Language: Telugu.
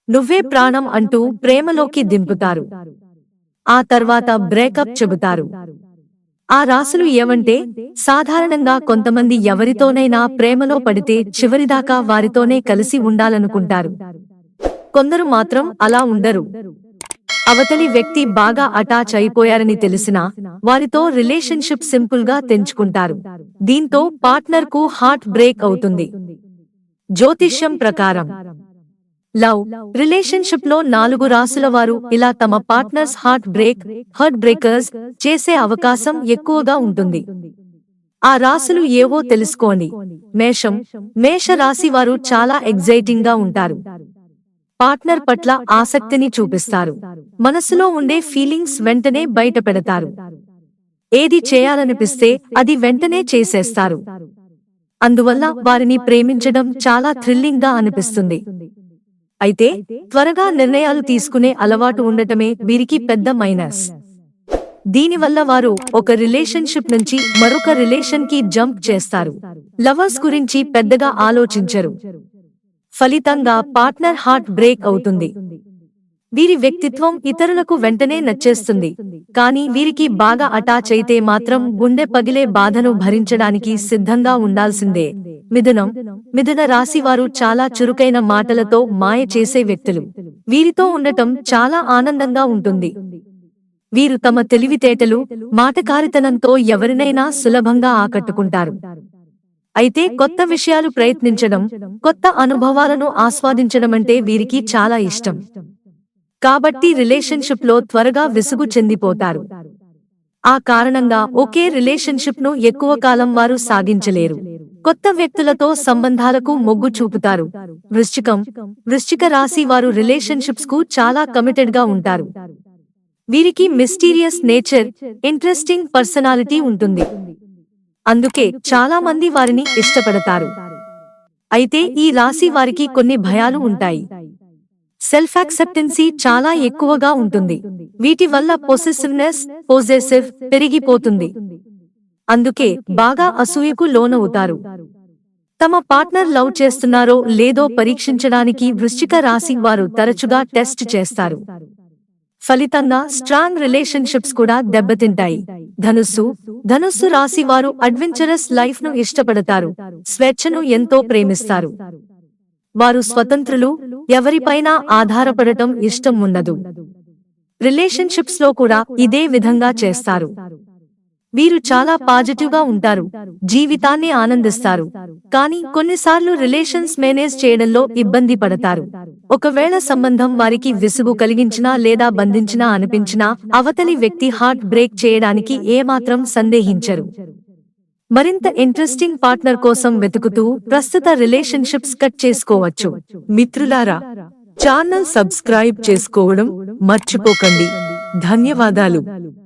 నువ్వే ప్రాణం అంటూ ప్రేమలోకి దింపుతారు. ఆ తర్వాత బ్రేకప్ చెబుతారు. ఆ రాశులు ఏవంటే, సాధారణంగా కొంతమంది ఎవరితోనైనా ప్రేమలో పడితే చివరిదాకా వారితోనే కలిసి ఉండాలనుకుంటారు. కొందరు మాత్రం అలా ఉండరు. అవతలి వ్యక్తి బాగా అటాచ్ అయిపోయారని తెలిసినా వారితో రిలేషన్షిప్ సింపుల్ గా తెంచుకుంటారు. దీంతో పార్ట్నర్ కు హార్ట్ బ్రేక్ అవుతుంది. జ్యోతిష్యం ప్రకారం లవ్ రిలేషన్షిప్ లో 4 రాశుల వారు ఇలా తమ పార్ట్నర్స్ హార్ట్ బ్రేకర్స్ చేసే అవకాశం ఎక్కువగా ఉంటుంది. ఆ రాశులు ఏవో తెలుసుకోండి. మేష రాశి వారు చాలా ఎగ్జైటింగ్ గా ఉంటారు. పార్ట్నర్ పట్ల ఆసక్తిని చూపిస్తారు. మనసులో ఉండే ఫీలింగ్స్ వెంటనే బయట పెడతారు. ఏది చేయాలనిపిస్తే అది వెంటనే చేసేస్తారు. అందువల్ల వారిని ప్రేమించడం చాలా థ్రిల్లింగ్ గా అనిపిస్తుంది. అయితే త్వరగా నిర్ణయాలు తీసుకునే అలవాటు ఉండటమే వీరికి పెద్ద మైనస్. దీనివల్ల వారు ఒక రిలేషన్షిప్ నుంచి మరొక రిలేషన్ కి జంప్ చేస్తారు. లవర్స్ గురించి పెద్దగా ఆలోచించరు. ఫలితంగా పార్ట్నర్ హార్ట్ బ్రేక్ అవుతుంది. వీరి వ్యక్తిత్వం ఇతరులకు వెంటనే నచ్చేస్తుంది. కానీ వీరికి బాగా అటాచ్ అయితే మాత్రం గుండె పగిలే బాధను భరించడానికి సిద్ధంగా ఉండాల్సిందే. మిథున రాశి వారు చాలా చురుకైన మాటలతో మాయ చేసే వ్యక్తులు. వీరితో ఉండటం చాలా ఆనందంగా ఉంటుంది. వీరు తమ తెలివితేటలు, మాటకారితనంతో ఎవరినైనా సులభంగా ఆకట్టుకుంటారు. అయితే కొత్త విషయాలు ప్రయత్నించడం, కొత్త అనుభవాలను ఆస్వాదించడమంటే వీరికి చాలా ఇష్టం. కాబట్టి రిలేషన్షిప్ లో త్వరగా విసుగు చెందిపోతారు. ఆ కారణంగా ఒకే రిలేషన్షిప్ ను ఎక్కువ కాలం వారు సాగించలేరు. కొత్త వ్యక్తులతో సంబంధాలకు మొగ్గు చూపుతారు. వృశ్చిక రాశి వారు రిలేషన్షిప్స్ కు చాలా కమిటెడ్ గా ఉంటారు. వీరికి మిస్టీరియస్ నేచర్, ఇంట్రెస్టింగ్ పర్సనాలిటీ ఉంటుంది. అందుకే చాలా మంది వారిని ఇష్టపడతారు. అయితే ఈ రాశి వారికి కొన్ని భయాలు ఉంటాయి. సెల్ఫ్ యాక్సెప్టెన్సీ చాలా ఎక్కువగా ఉంటుంది. వీటి వల్ల పొసెసివ్ పెరిగిపోతుంది. అందుకే బాగా అసూయకు లోనవుతారు. తమ పార్ట్నర్ లవ్ చేస్తున్నారో లేదో పరీక్షించడానికి వృశ్చిక రాశి వారు తరచుగా టెస్ట్ చేస్తారు. ఫలితంగా స్ట్రాంగ్ రిలేషన్షిప్స్ కూడా దెబ్బతింటాయి. ధనుస్సు రాశి వారు అడ్వెంచరస్ లైఫ్ ను ఇష్టపడతారు. స్వేచ్ఛను ఎంతో ప్రేమిస్తారు. వారు స్వతంత్రులు, ఎవరిపైనా ఆధారపడటం ఇష్టం ఉండదు. రిలేషన్షిప్స్ లో కూడా ఇదే విధంగా చేస్తారు. వీరు చాలా పాజిటివ్ గా ఉంటారు, జీవితాన్ని ఆనందిస్తారు. కానీ కొన్నిసార్లు రిలేషన్స్ మేనేజ్ చేయడంలో ఇబ్బంది పడతారు. ఒకవేళ సంబంధం వారికి విసుగు కలిగించినా లేదా బంధించినా అనిపించినా అవతలి వ్యక్తి హార్ట్ బ్రేక్ చేయడానికి ఏమాత్రం సందేహించరు. మరింత ఇంట్రెస్టింగ్ పార్ట్నర్ కోసం వెతుకుతూ ప్రస్తుత రిలేషన్షిప్స్ కట్ చేసుకోవచ్చు. మిత్రులారా, ఛానల్ సబ్స్క్రైబ్ చేసుకోవడం మర్చిపోకండి. ధన్యవాదాలు.